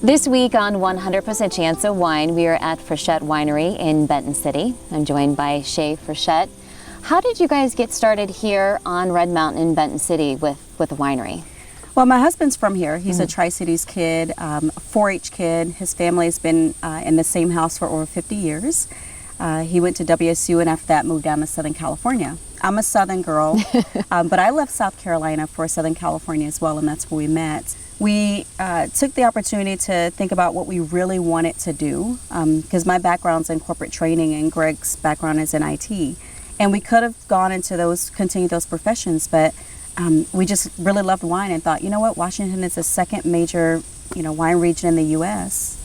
This week on 100% Chance of Wine, we are at Frichette Winery in Benton City. I'm joined by Shay Frichette. How did you guys get started here on Red Mountain in Benton City with a winery? Well, my husband's from here. He's a Tri-Cities kid, a 4-H kid. His family's been in the same house for over 50 years. He went to WSU and after that moved down to Southern California. I'm a Southern girl, but I left South Carolina for Southern California as well, and that's where we met. We took the opportunity to think about what we really wanted to do, because my background's in corporate training and Greg's background is in IT. And we could have gone into continued those professions, but we just really loved wine and thought, you know what, Washington is the second major, wine region in the U.S.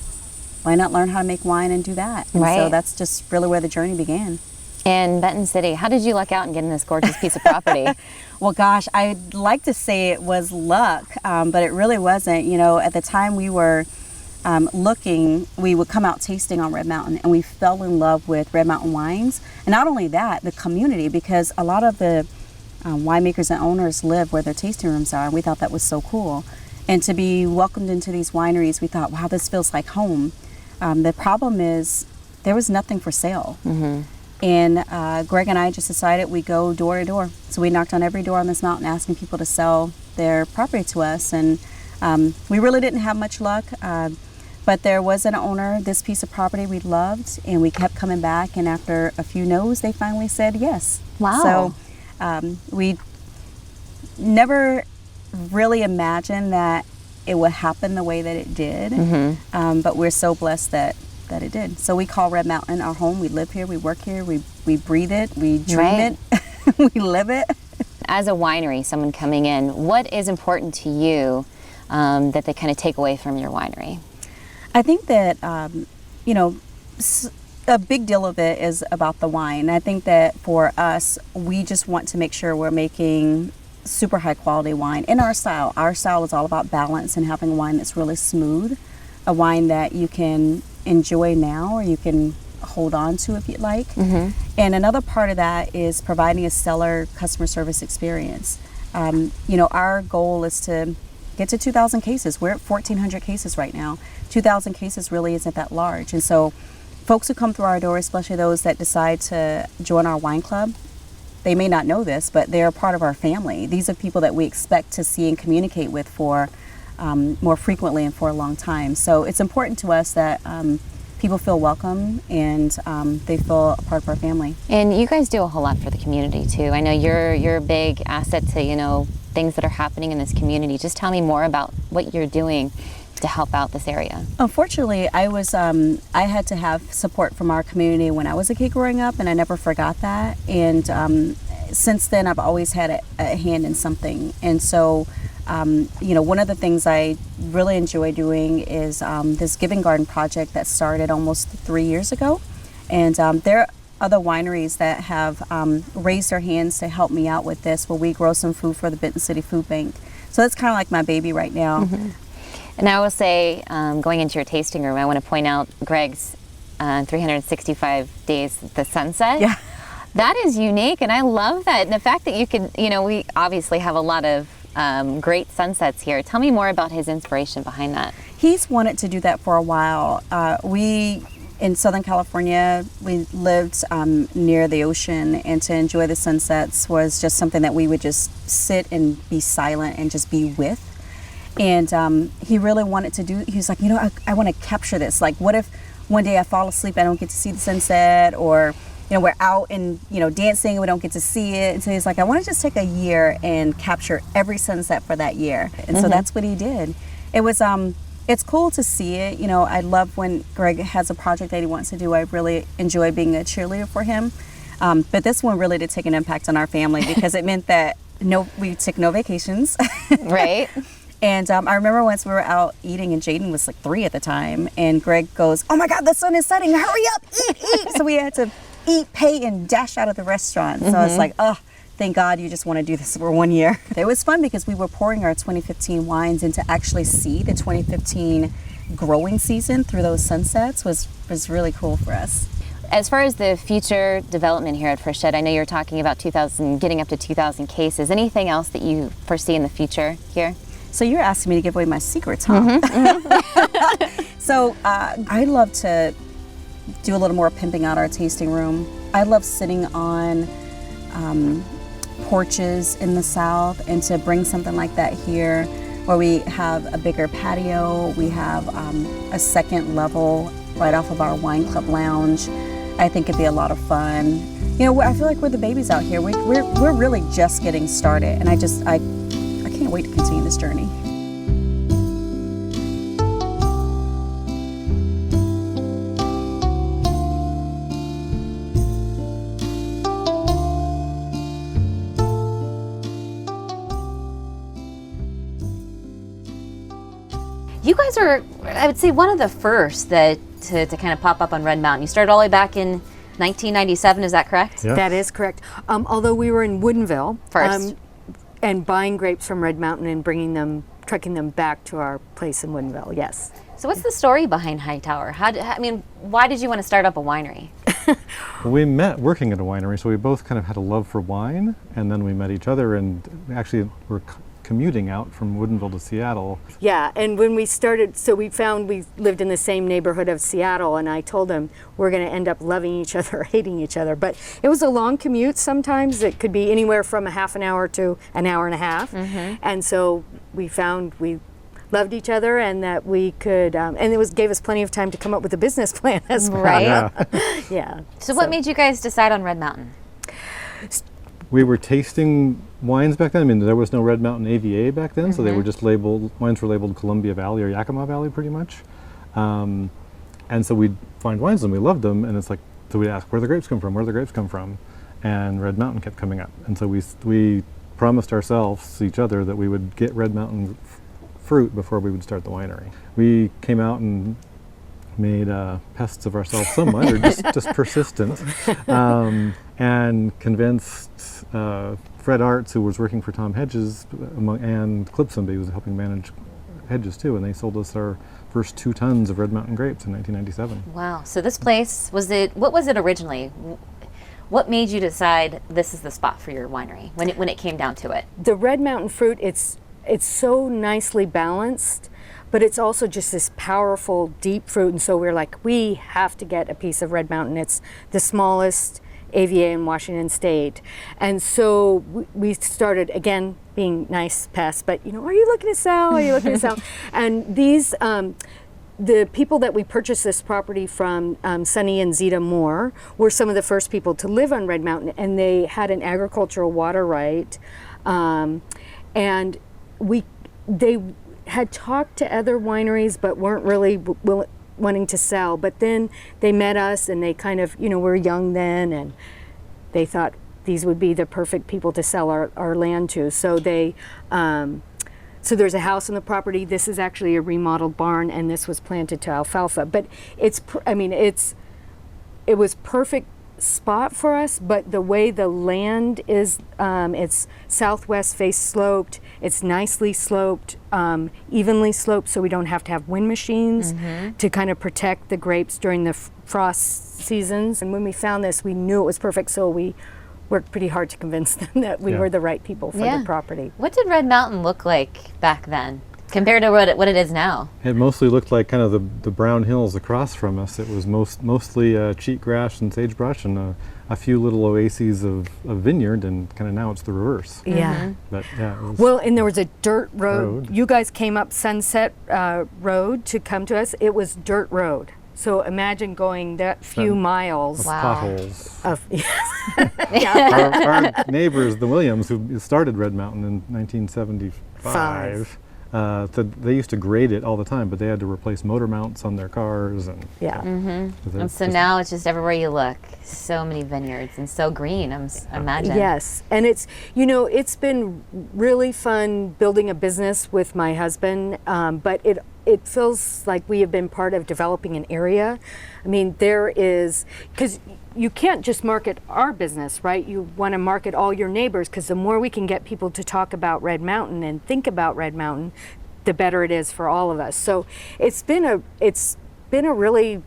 Why not learn how to make wine and do that? And right. So that's just really where the journey began. In Benton City, how did you luck out and get in this gorgeous piece of property? Well, gosh, I'd like to say it was luck, but it really wasn't. At the time we were looking, we would come out tasting on Red Mountain, and we fell in love with Red Mountain wines. And not only that, the community, because a lot of the winemakers and owners live where their tasting rooms are, and we thought that was so cool. And to be welcomed into these wineries, we thought, wow, this feels like home. The problem is there was nothing for sale. And Greg and I just decided we'd go door to door. So we knocked on every door on this mountain asking people to sell their property to us. And we really didn't have much luck, but there was an owner, this piece of property we loved, and we kept coming back. And after a few no's, they finally said yes. Wow. So we never really imagined that it would happen the way that it did. But we're so blessed that it did. So we call Red Mountain our home. We live here, we work here, we breathe it, we dream it, we live it. As a winery, someone coming in, what is important to you that they kind of take away from your winery? I think that, a big deal of it is about the wine. I think that for us, we just want to make sure we're making super high quality wine in our style. Our style is all about balance and having wine that's really smooth, a wine that you can enjoy now or you can hold on to if you'd like. And another part of that is providing a stellar customer service experience. Our goal is to get to 2,000 cases. We're at 1,400 cases right now. 2,000 cases really isn't that large. And so folks who come through our door, especially those that decide to join our wine club, they may not know this, but they're part of our family. These are people that we expect to see and communicate with for more frequently and for a long time. So it's important to us that people feel welcome and they feel a part of our family. And you guys do a whole lot for the community too. I know you're a big asset to things that are happening in this community. Just tell me more about what you're doing to help out this area. Unfortunately, I had to have support from our community when I was a kid growing up, and I never forgot that. And since then, I've always had a hand in something. And so one of the things I really enjoy doing is this Giving Garden project that started almost 3 years ago. And there are other wineries that have raised their hands to help me out with this, where we grow some food for the Benton City Food Bank. So that's kind of like my baby right now. And I will say, going into your tasting room, I want to point out Greg's 365 days, the sunset. Yeah. That is unique, and I love that. And the fact that you could, we obviously have a lot of great sunsets here. Tell me more about his inspiration behind that. He's wanted to do that for a while. In Southern California, we lived near the ocean, and to enjoy the sunsets was just something that we would just sit and be silent and just be with. And he really wanted to do, he was like, I want to capture this. Like, what if one day I fall asleep, I don't get to see the sunset, or we're out and, dancing and we don't get to see it. And so he's like, I want to just take a year and capture every sunset for that year. And so that's what he did. It was, it's cool to see it. I love when Greg has a project that he wants to do. I really enjoy being a cheerleader for him. But this one really did take an impact on our family because it meant that we took no vacations. Right. And I remember once we were out eating, and Jaden was like 3 at the time, and Greg goes, "Oh my God, the sun is setting, hurry up, eat." So we had to eat, pay, and dash out of the restaurant. So I was like, oh, thank God you just want to do this for 1 year. It was fun because we were pouring our 2015 wines, and to actually see the 2015 growing season through those sunsets was really cool for us. As far as the future development here at Frichette, I know you're talking about getting up to 2,000 cases. Anything else that you foresee in the future here? So you're asking me to give away my secrets, huh? So I love to do a little more pimping out our tasting room. I love sitting on porches in the South, and to bring something like that here where we have a bigger patio, we have a second level right off of our wine club lounge. I think it'd be a lot of fun. You know, I feel like we're the babies out here. We're really just getting started, and I can't wait to continue this journey. You guys are, I would say, one of the first to kind of pop up on Red Mountain. You started all the way back in 1997, is that correct? Yeah. That is correct. Although we were in Woodinville First. And buying grapes from Red Mountain and trucking them back to our place in Woodinville, yes. So what's the story behind Hightower? Why did you want to start up a winery? Well, we met working at a winery, so we both kind of had a love for wine, and then we met each other, and actually were commuting out from Woodinville to Seattle. Yeah, and when we started, so we found we lived in the same neighborhood of Seattle, and I told him we're going to end up loving each other or hating each other. But it was a long commute sometimes. It could be anywhere from a half an hour to an hour and a half. Mm-hmm. And so we found we loved each other, and that we could, and it gave us plenty of time to come up with a business plan as well. Right. Yeah. So what made you guys decide on Red Mountain? We were tasting wines back then. I mean, there was no Red Mountain AVA back then, so they were just wines were labeled Columbia Valley or Yakima Valley pretty much. And so we'd find wines and we loved them, and it's like, so we'd ask, where the grapes come from, where the grapes come from? And Red Mountain kept coming up. And so we promised ourselves, each other, that we would get Red Mountain fruit before we would start the winery. We came out and made pests of ourselves somewhat, or just persistent, and convinced Fred Arts, who was working for Tom Hedges, and Clipsomby, who was helping manage Hedges too, and they sold us our first 2 tons of Red Mountain grapes in 1997. Wow. So this place, what was it originally? What made you decide this is the spot for your winery when it came down to it? The Red Mountain fruit, it's so nicely balanced, but it's also just this powerful, deep fruit. And so we're like, we have to get a piece of Red Mountain. It's the smallest AVA in Washington State. And so we started, again, being nice pests, but, are you looking to sell? Are you looking to sell? And these, the people that we purchased this property from, Sonny and Zeta Moore, were some of the first people to live on Red Mountain, and they had an agricultural water right. And they had talked to other wineries but weren't really wanting to sell. But then they met us, and they kind of, we were young then, and they thought these would be the perfect people to sell our land to. So so there's a house on the property. This is actually a remodeled barn, and this was planted to alfalfa. But it was perfect spot for us, but the way the land is, it's southwest face sloped, it's nicely sloped, evenly sloped, so we don't have to have wind machines to kind of protect the grapes during the frost seasons. And when we found this, we knew it was perfect, so we worked pretty hard to convince them that we were the right people for the property. What did Red Mountain look like back then compared to what it is now? It mostly looked like kind of the brown hills across from us. It was mostly cheatgrass and sagebrush, and a few little oases of vineyard, and kind of now it's the reverse. Yeah. But yeah. Well, and there was a dirt road. You guys came up Sunset Road to come to us. It was dirt road. So imagine going that few miles. Potholes. Of Our neighbors, the Williams, who started Red Mountain in 1975, they used to grade it all the time, but they had to replace motor mounts on their cars. And And so now it's just everywhere you look, so many vineyards and so green, imagine. Yes, and it's been really fun building a business with my husband, but it feels like we have been part of developing an area. I mean, because you can't just market our business, right? You want to market all your neighbors, because the more we can get people to talk about Red Mountain and think about Red Mountain, the better it is for all of us. So it's been a really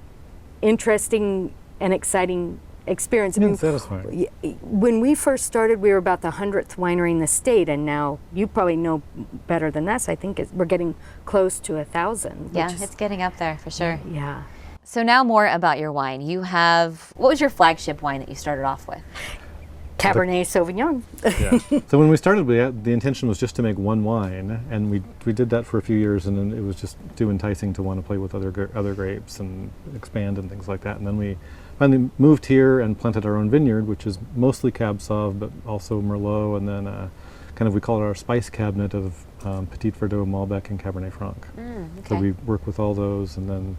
interesting and exciting experience. I Yeah, mean, satisfying. when we first started, we were about the 100th winery in the state, and now you probably know better than us. I think we're getting close to 1,000. Yeah, it's getting up there for sure. Yeah. So now more about your wine. You have, what was your flagship wine that you started off with? Cabernet Sauvignon. Yeah. So when we started, the intention was just to make one wine, and we did that for a few years, and then it was just too enticing to want to play with other grapes and expand and things like that. And then we finally moved here and planted our own vineyard, which is mostly Cab Sauv, but also Merlot, and then kind of we call it our spice cabinet of Petit Verdot, Malbec, and Cabernet Franc. Okay. So we work with all those, and then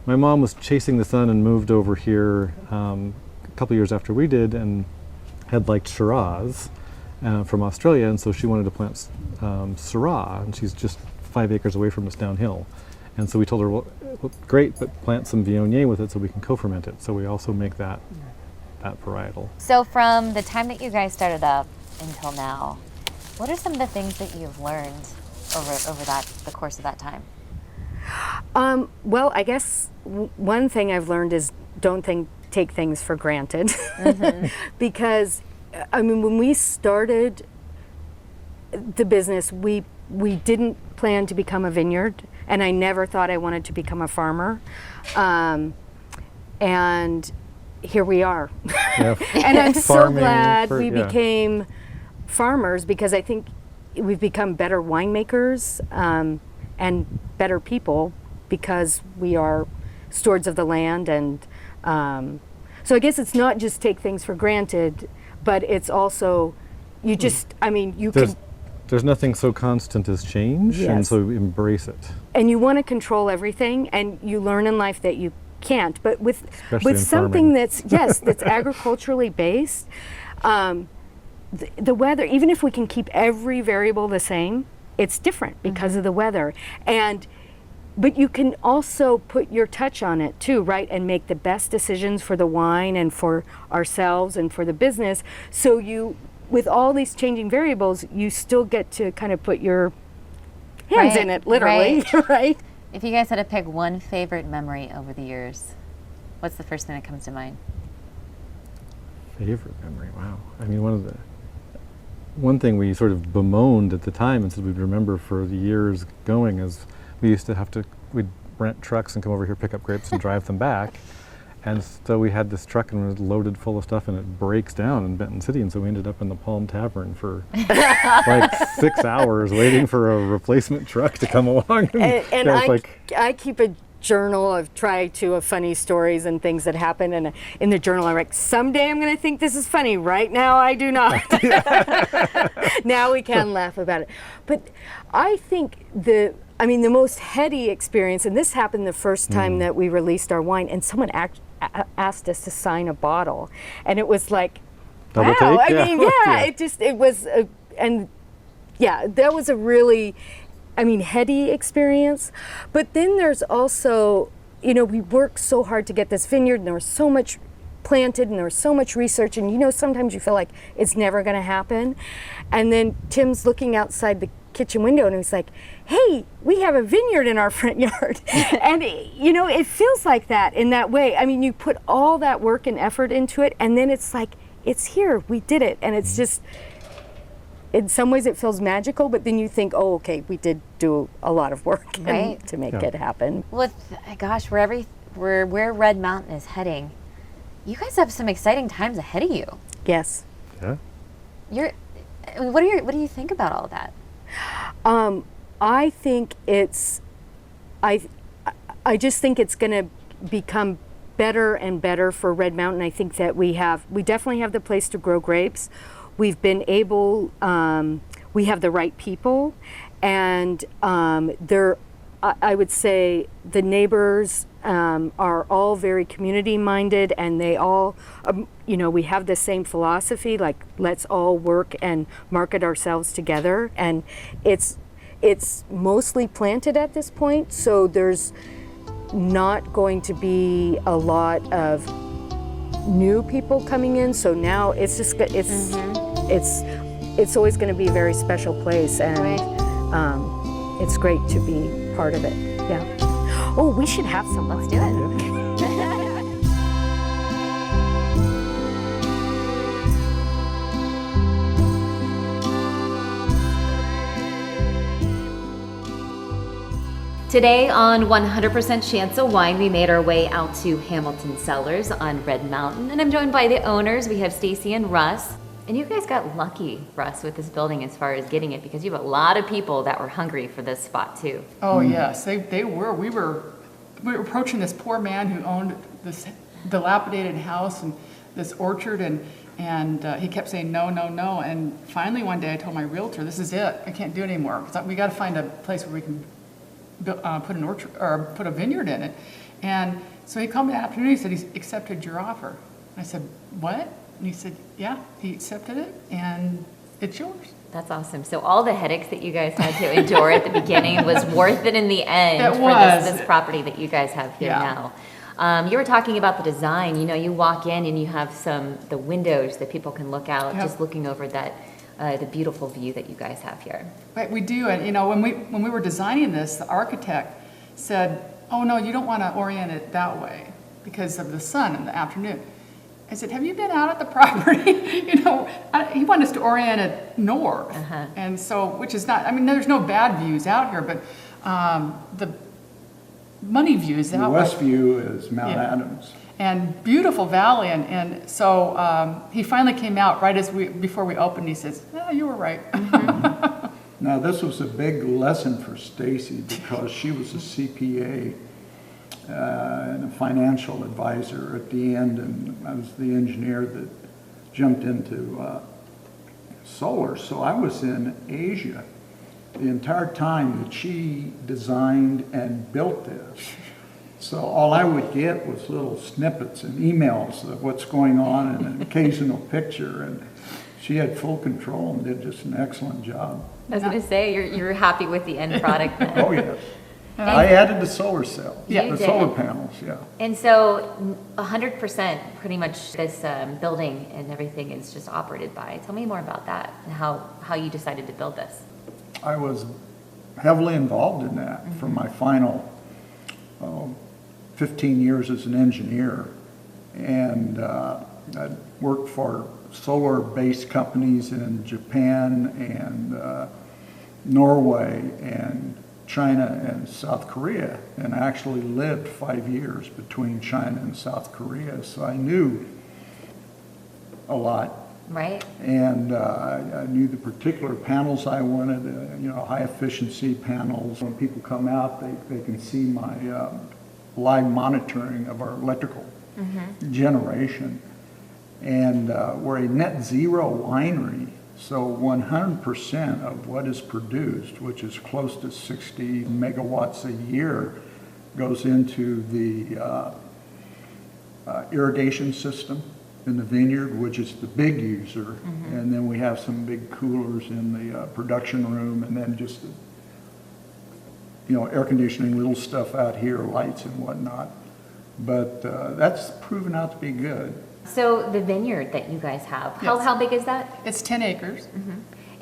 my mom was chasing the sun and moved over here a couple years after we did, and had liked Shiraz from Australia, and so she wanted to plant Syrah, and she's just 5 acres away from us downhill. And so we told her, well, great, but plant some Viognier with it so we can co-ferment it. So we also make that varietal. So from the time that you guys started up until now, what are some of the things that you've learned over the course of that time? Well, I guess one thing I've learned is don't take things for granted. Because, I mean, when we started the business, we didn't plan to become a vineyard, and I never thought I wanted to become a farmer. And here we are. Yeah. And I'm so Farming glad for- we yeah. became farmers, because I think we've become better winemakers and better people because we are stewards of the land. And so I guess it's not just take things for granted, but it's also, you just, I mean, you can, There's nothing so constant as change, and Yes. so embrace it. and you want to control everything, and you learn in life that you can't. But with Especially in something farming. that's agriculturally based, the weather, even if we can keep every variable the same, it's different because of the weather. But you can also put your touch on it too, right? And make the best decisions for the wine and for ourselves and for the business. So you, with all these changing variables, you still get to kind of put your hands Right, in it, literally, right? If you guys had to pick one favorite memory over the years, what's the first thing that comes to mind? Favorite memory, wow. I mean, one thing we sort of bemoaned at the time and said we'd remember for the years going is we used to we'd rent trucks and come over here, pick up grapes and drive them back. And so we had this truck and it was loaded full of stuff, and it breaks down in Benton City, and so we ended up in the Palm Tavern for like 6 hours waiting for a replacement truck to come along. And yeah, it's I keep a journal of funny stories and things that happen, and in the journal I write, someday I'm going to think this is funny. Right now I do not. Now we can laugh about it. But I think the most heady experience, and this happened the first time that we released our wine, and someone asked us to sign a bottle, and it was like, Double wow. take? I Yeah. mean, Yeah. it was, that was a really, heady experience. But then there's also, we worked so hard to get this vineyard, and there was so much planted, and there was so much research, and sometimes you feel like it's never going to happen. And then Tim's looking outside the kitchen window, and he's like, hey, we have a vineyard in our front yard. And it feels like that in that way. I mean, you put all that work and effort into it, and then it's like, it's here, we did it. And it's just, in some ways it feels magical, but then you think, oh, okay, we did do a lot of work Right. to make it happen. Where Red Mountain is heading, you guys have some exciting times ahead of you. Yes. Yeah. What do you think about all of that? I think I just think it's going to become better and better for Red Mountain. I think that we definitely have the place to grow grapes. We've been able, we have the right people, and I would say the neighbors are all very community minded, and they all, we have the same philosophy, like let's all work and market ourselves together. And it's mostly planted at this point, so there's not going to be a lot of new people coming in. So now it's just it's always going to be a very special place, and it's great to be part of it. Yeah. Oh, we should have some. Let's do it. Today on 100% Chance of Wine, we made our way out to Hamilton Cellars on Red Mountain, and I'm joined by the owners. We have Stacy and Russ. And you guys got lucky, Russ, with this building as far as getting it, because you have a lot of people that were hungry for this spot too. Oh yes, they were. We were approaching this poor man who owned this dilapidated house and this orchard, and he kept saying no, no, no. And finally one day I told my realtor, "This is it. I can't do it anymore. We got to find a place where we can put an orchard or put a vineyard in it." And so he called me that afternoon. He said he's accepted your offer. I said, "What?" And he said, "Yeah, he accepted it, and it's yours." That's awesome. So all the headaches that you guys had to endure at the beginning was worth it in the end It for was. this property that you guys have here Yeah. now. You were talking about the design. You know, you walk in and you have the windows that people can look out, Yep. just looking over that the beautiful view that you guys have here. Right, we do. And you know, when we were designing this, the architect said, "Oh no, you don't want to orient it that way because of the sun in the afternoon." I said, "Have you been out at the property?" You know, he wanted us to orient it north, and so, which is not. I mean, there's no bad views out here, but the money views The out west view is Mount Yeah. Adams. and beautiful valley, and so he finally came out right before we opened. He says, "Oh, you were right." Now, this was a big lesson for Stacy because she was a CPA and a financial advisor at the end, and I was the engineer that jumped into solar. So I was in Asia the entire time that she designed and built this. So all I would get was little snippets and emails of what's going on and an occasional picture, and she had full control and did just an excellent job. I was going to say, you're happy with the end product then. Oh, yes. I added the solar cell, You the did. solar panels, yeah. And so 100% pretty much this building and everything is just operated by. Tell me more about that and how you decided to build this. I was heavily involved in that for my final 15 years as an engineer. And I worked for solar-based companies in Japan and Norway and China and South Korea, and I actually lived 5 years between China and South Korea, so I knew a lot. Right? And I knew the particular panels I wanted, you know, high efficiency panels. When people come out, they can see my live monitoring of our electrical generation. And we're a net zero winery, so 100% of what is produced, which is close to 60 megawatts a year, goes into the irrigation system in the vineyard, which is the big user, and then we have some big coolers in the production room, and then just the, you know, air conditioning, little stuff out here, lights and whatnot. But that's proven out to be good. So the vineyard that you guys have, Yes. how big is that? It's 10 acres.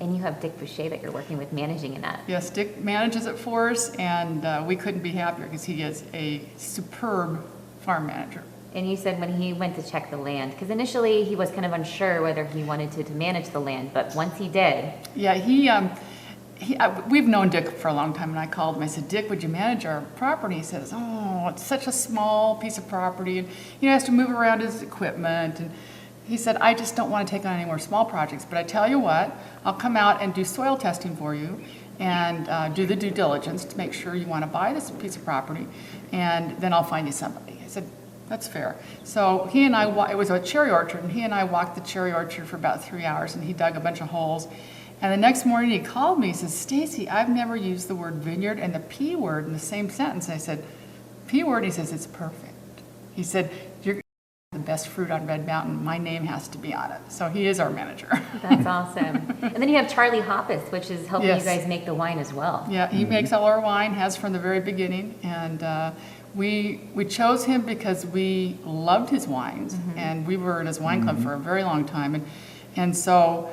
And you have Dick Frichette that you're working with managing in that. Yes, Dick manages it for us, and we couldn't be happier because he is a superb farm manager. And you said when he went to check the land, because initially he was kind of unsure whether he wanted to manage the land, but once he did. Yeah, we've known Dick for a long time, and I called him. I said, "Dick, would you manage our property?" He says, "Oh, it's such a small piece of property, and he has to move around his equipment." And he said, "I just don't want to take on any more small projects, but I tell you what, I'll come out and do soil testing for you and do the due diligence to make sure you want to buy this piece of property, and then I'll find you somebody." I said, "That's fair." So he and I, it was a cherry orchard, and he and I walked the cherry orchard for about 3 hours, and he dug a bunch of holes. And the next morning he called me, he says, "Stacy, I've never used the word vineyard and the P word in the same sentence." I said, "P word?" He says, "It's perfect." He said, "You're the best fruit on Red Mountain. My name has to be on it." So he is our manager. That's awesome. And then you have Charlie Hoppus, which is helping Yes. you guys make the wine as well. Yeah, he makes all our wine, has from the very beginning, and we chose him because we loved his wines, and we were in his wine club for a very long time, and so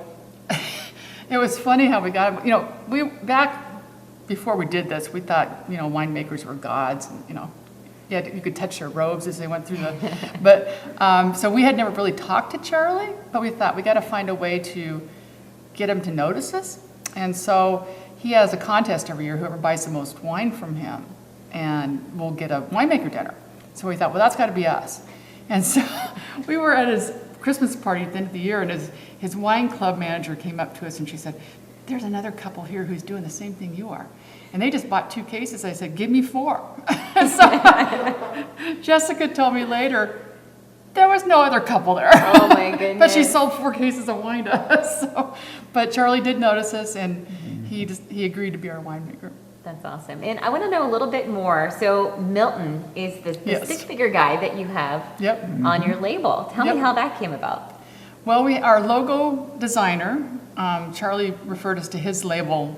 it was funny how we got him. You know, we back before we did this, we thought, you know, winemakers were gods, and you know, yeah, you could touch their robes as they went through the. But so we had never really talked to Charlie, but we thought we got to find a way to get him to notice us, and so he has a contest every year. Whoever buys the most wine from him and we'll get a winemaker dinner. So we thought, well, that's got to be us. And so we were at his Christmas party at the end of the year, and his wine club manager came up to us and she said, there's another couple here who's doing the same thing you are. And they just bought 2 cases. I said, give me 4. And so Jessica told me later, there was no other couple there. Oh my goodness. But she sold 4 cases of wine to us. So, but Charlie did notice us, and he agreed to be our winemaker. That's awesome. And I want to know a little bit more. So Milton is the Yes. stick figure guy that you have Yep. on your label. Tell Yep. me how that came about. Well, our logo designer, Charlie referred us to his label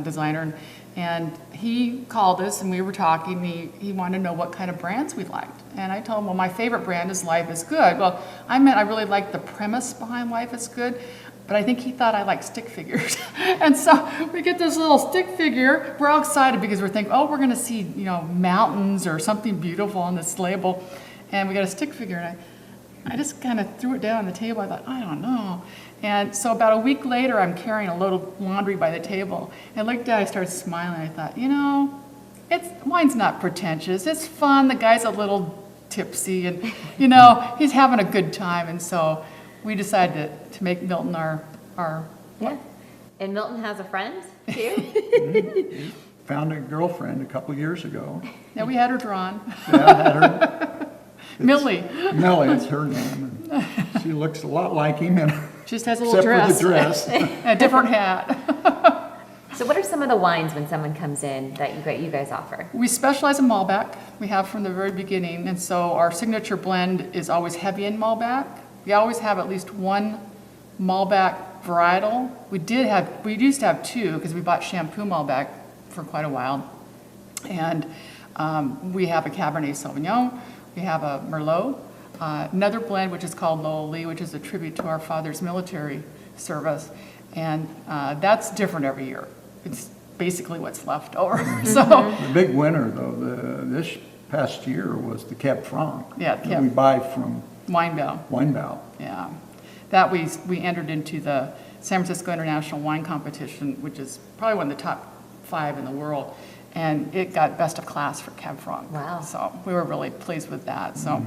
designer, and he called us and we were talking. He wanted to know what kind of brands we liked. And I told him, well, my favorite brand is Life is Good. Well, I really liked the premise behind Life is Good, but I think he thought I liked stick figures. And so we get this little stick figure. We're all excited because we're thinking, oh, we're going to see, mountains or something beautiful on this label. And we got a stick figure, and I just kind of threw it down on the table. I thought, I don't know. And so about a week later, I'm carrying a load of laundry by the table. And I looked down, I started smiling. I thought, wine's not pretentious. It's fun. The guy's a little tipsy, and, he's having a good time. And so we decided to make Milton our Yeah. And Milton has a friend, too? Found a girlfriend a couple years ago. Yeah, we had her drawn. Yeah, I had her. Millie. Millie is her name. And she looks a lot like him, Just has a little except dress. for the dress. A different hat. So what are some of the wines when someone comes in that you guys offer? We specialize in Malbec. We have from the very beginning, and so our signature blend is always heavy in Malbec. We always have at least one Malbec varietal. We used to have 2 because we bought Shampoo Malbec for quite a while, and we have a Cabernet Sauvignon. We have a Merlot, another blend which is called Lowell Lee, which is a tribute to our father's military service, and that's different every year. It's basically what's left over. So The big winner, though, this past year was the Cab Franc. Yeah, that Cab. we buy from Weinbau. Weinbau. Yeah, that we entered into the San Francisco International Wine Competition, which is probably one of the top 5 in the world, and it got best of class for Cab Franc. Wow. So we were really pleased with that. So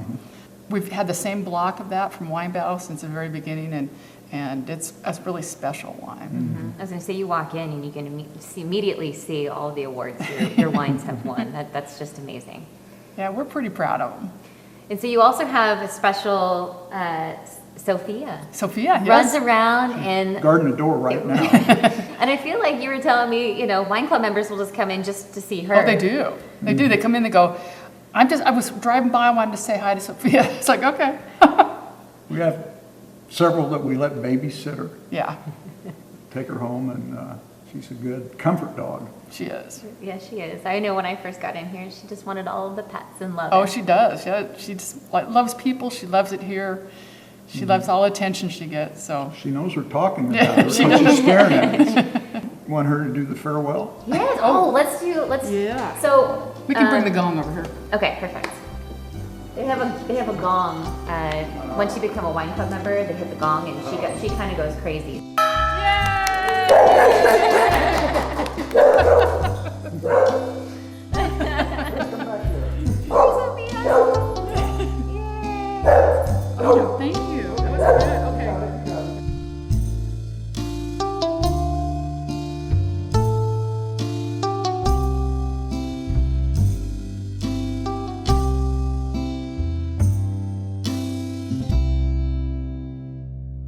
we've had the same block of that from Weinbau since the very beginning, and it's a really special wine. I was going to say, you walk in and you can immediately see all the awards your wines have won. That's just amazing. Yeah, we're pretty proud of them. And so you also have a special Sophia. Sophia, yes. Runs around and Guarding the door right now. and I feel like you were telling me, wine club members will just come in just to see her. Oh, they do. They do. They come in, they go, I was driving by, I wanted to say hi to Sophia. It's like, okay. We have several that we let babysit her, Yeah, take her home, and she's a good comfort dog. she is. Yeah, she is. I know when I first got in here, she just wanted all of the pets and love. Oh, it. she does. Yeah, she just loves people. She loves it here. She loves all the attention she gets. So She knows we're talking Yeah, about her, she so she's staring at us. Want her to do the farewell? Yes. Oh, let's. Yeah. So we can bring the gong over here. Okay, perfect. They have a gong. Once you become a wine club member, they hit the gong, and she kind of goes crazy. Yay!